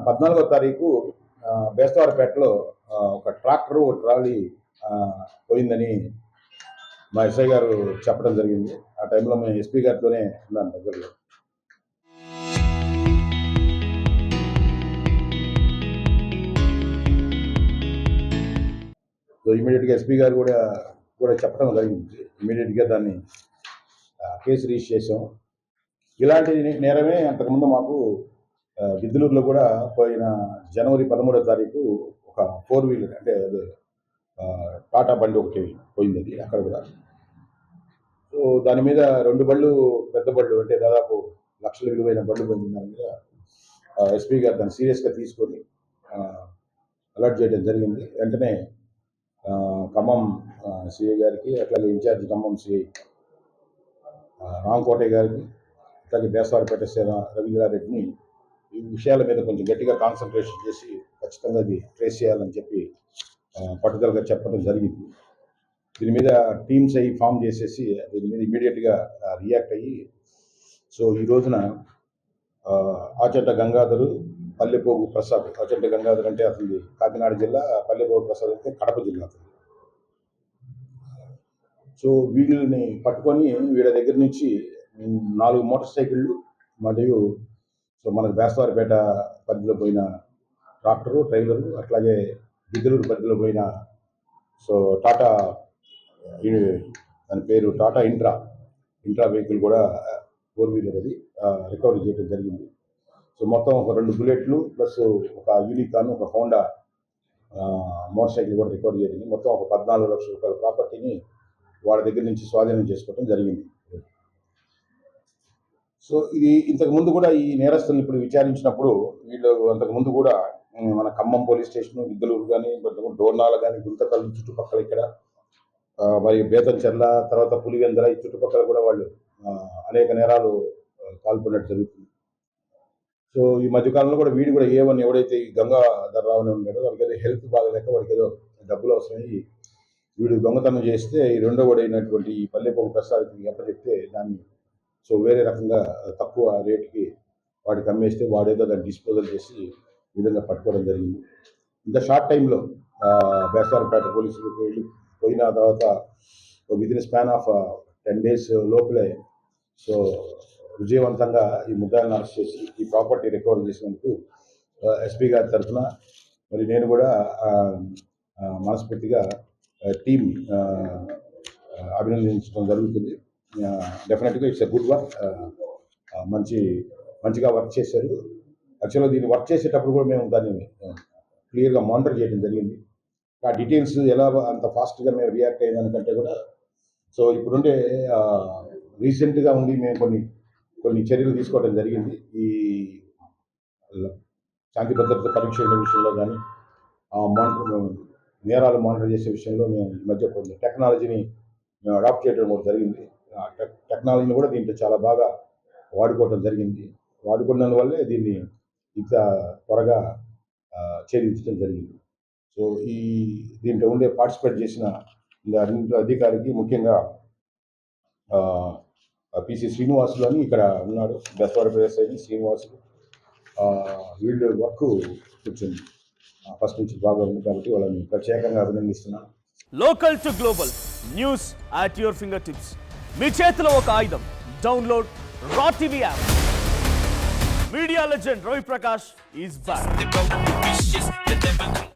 14వ తారీఖు బేస్తవారపేటలో ఒక ట్రాక్టర్ ఒక ట్రాలీ పోయిందని మా ఎస్ఐ గారు చెప్పడం జరిగింది. ఆ టైంలో మేము ఎస్పీ గారితోనే ఉన్నాను దగ్గరలో. సో ఇమీడియట్గా ఎస్పీ గారు కూడా చెప్పడం జరిగింది. ఇమీడియట్గా దాన్ని కేసు రిజిస్టర్ చేసాం. ఇలాంటి నేరమే అంతకుముందు మాకు గిద్దలూరులో కూడా పోయిన జనవరి 13వ తారీఖు ఒక 4 వీలర్ అంటే అదే టాటా బండి ఒకటి పోయింది. అది అక్కడ కూడా. సో దాని మీద 2 బళ్ళు పెద్ద బళ్ళు అంటే దాదాపు లక్షల విలువైన బళ్ళు పోయింది. దాని మీద ఎస్పీ గారు దాన్ని సీరియస్గా తీసుకొని అలర్ట్ చేయడం జరిగింది. వెంటనే ఖమ్మం సిఐ గారికి, అట్లాగే ఇన్ఛార్జ్ ఖమ్మం సిఐ రామకోటయ్య గారికి, అట్లాగే బేస్తవారపేట రవీంద్రారెడ్డిని ఈ విషయాల మీద కొంచెం గట్టిగా కాన్సన్ట్రేషన్ చేసి ఖచ్చితంగా అది ట్రేస్ చేయాలని చెప్పి పట్టుదలగా చెప్పడం జరిగింది. దీని మీద టీమ్స్ అయ్యి ఫామ్ చేసేసి దీని మీద ఇమీడియట్గా రియాక్ట్ అయ్యి సో ఈ రోజున ఆచంట గంగాధరు, పల్లెపోగు ప్రసాద్. ఆచంట గంగాధర్ అంటే అతను కాకినాడ జిల్లా, పల్లెపోగు ప్రసాద్ అంటే కడప జిల్లా అతను. సో వీళ్ళని పట్టుకొని వీళ్ళ దగ్గర నుంచి 4 మోటార్ సైకిళ్ళు మరియు సో మనకు బేస్తవారపేట పరిధిలో పోయిన ట్రాక్టరు, ట్రైలరు, అట్లాగే గిద్దలూరు పరిధిలో పోయిన సో టాటా దాని పేరు టాటా ఇంట్రా వెహికల్ కూడా 4 వీలర్ అది రికవరీ చేయడం జరిగింది. సో మొత్తం ఒక 2 బుల్లెట్లు ప్లస్ ఒక యూనికాన్, ఒక హోండా మోటార్ సైకిల్ కూడా రికవరీ జరిగింది. మొత్తం ఒక 14 లక్షల రూపాయల ప్రాపర్టీని వాళ్ళ దగ్గర నుంచి స్వాధీనం చేసుకోవడం జరిగింది. సో ఇది ఇంతకుముందు కూడా ఈ నేరస్తులను ఇప్పుడు విచారించినప్పుడు వీళ్ళు అంతకుముందు కూడా మన ఖమ్మం పోలీస్ స్టేషన్, గిద్దలూరు కానీ, డోర్నాల కానీ, గుంతకల్లు చుట్టుపక్కల ఇక్కడ మరియు బేతంచెర్ల, తర్వాత పులివెందల ఈ చుట్టుపక్కల కూడా వాళ్ళు అనేక నేరాలు పాల్పడినట్టు జరుగుతుంది. సో ఈ మధ్యకాలంలో కూడా వీడు కూడా A1 ఎవడైతే ఈ గంగాధర్ రావు అని ఉన్నాడో వాడికి ఏదో హెల్త్ బాగలేక వాడికి ఏదో డబ్బులు అవసరమై వీడు దొంగతనం చేస్తే ఈ రెండో వాడైనటువంటి ఈ పల్లెపోగు ప్రసాద్కి అప్పచెప్తే దాన్ని సో వేరే రకంగా తక్కువ రేటుకి వాడికి అమ్మేస్తే వాడేదో దాన్ని డిస్పోజల్ చేసి ఈ విధంగా పట్టుకోవడం జరిగింది. ఇంత షార్ట్ టైంలో బేస్తవారపేట పోలీసులు పోయిన తర్వాత విదిన్ స్పాన్ ఆఫ్ 10 days లోపలే సో విజయవంతంగా ఈ ముద్దాయిలను అరెస్ట్ చేసి ఈ ప్రాపర్టీ రికవర్ చేసినందుకు ఎస్పీ గారి తరఫున మరి నేను కూడా మనస్ఫూర్తిగా టీం అభినందించడం జరుగుతుంది. డెఫినెట్గా ఇట్స్ ఎ గుడ్ వర్క్. మంచిగా వర్క్ చేశారు. యాక్చువల్గా దీన్ని వర్క్ చేసేటప్పుడు కూడా మేము దాన్ని క్లియర్గా మానిటర్ చేయడం జరిగింది. ఆ డీటెయిల్స్ ఎలా అంత ఫాస్ట్గా మేము రియాక్ట్ అయ్యేదానికంటే కూడా సో ఇప్పుడుండే రీసెంట్గా ఉండి మేము కొన్ని చర్యలు తీసుకోవడం జరిగింది. ఈ శాంతి భద్రత పరీక్షల విషయంలో కానీ నేరాలు మానిటర్ చేసే విషయంలో మేము ఈ మధ్య కొన్ని టెక్నాలజీని మేము అడాప్ట్ చేయడం కూడా జరిగింది. టెక్నాలజీని కూడా దీంట్లో చాలా బాగా వాడుకోవడం జరిగింది. వాడుకున్నందువల్లే దీన్ని ఇంత త్వరగా ఛేదించడం జరిగింది. సో దీంట్లో ఉండే పార్టిసిపేట్ చేసిన అధికారికి ముఖ్యంగా పిసి శ్రీనివాసులు అని ఇక్కడ ఉన్నాడు, బేస్తవారపేట శ్రీనివాసులు. వీళ్ళు వర్క్ కొంచెం ఫస్ట్ నుంచి బాగా ఉంది కాబట్టి వాళ్ళని ప్రత్యేకంగా అభినందిస్తున్నాను. Local to global news at your fingertips. మీ చేతిలో ఒక ఆయుధం. Download R TV app. Media legend Ravi Prakash is back.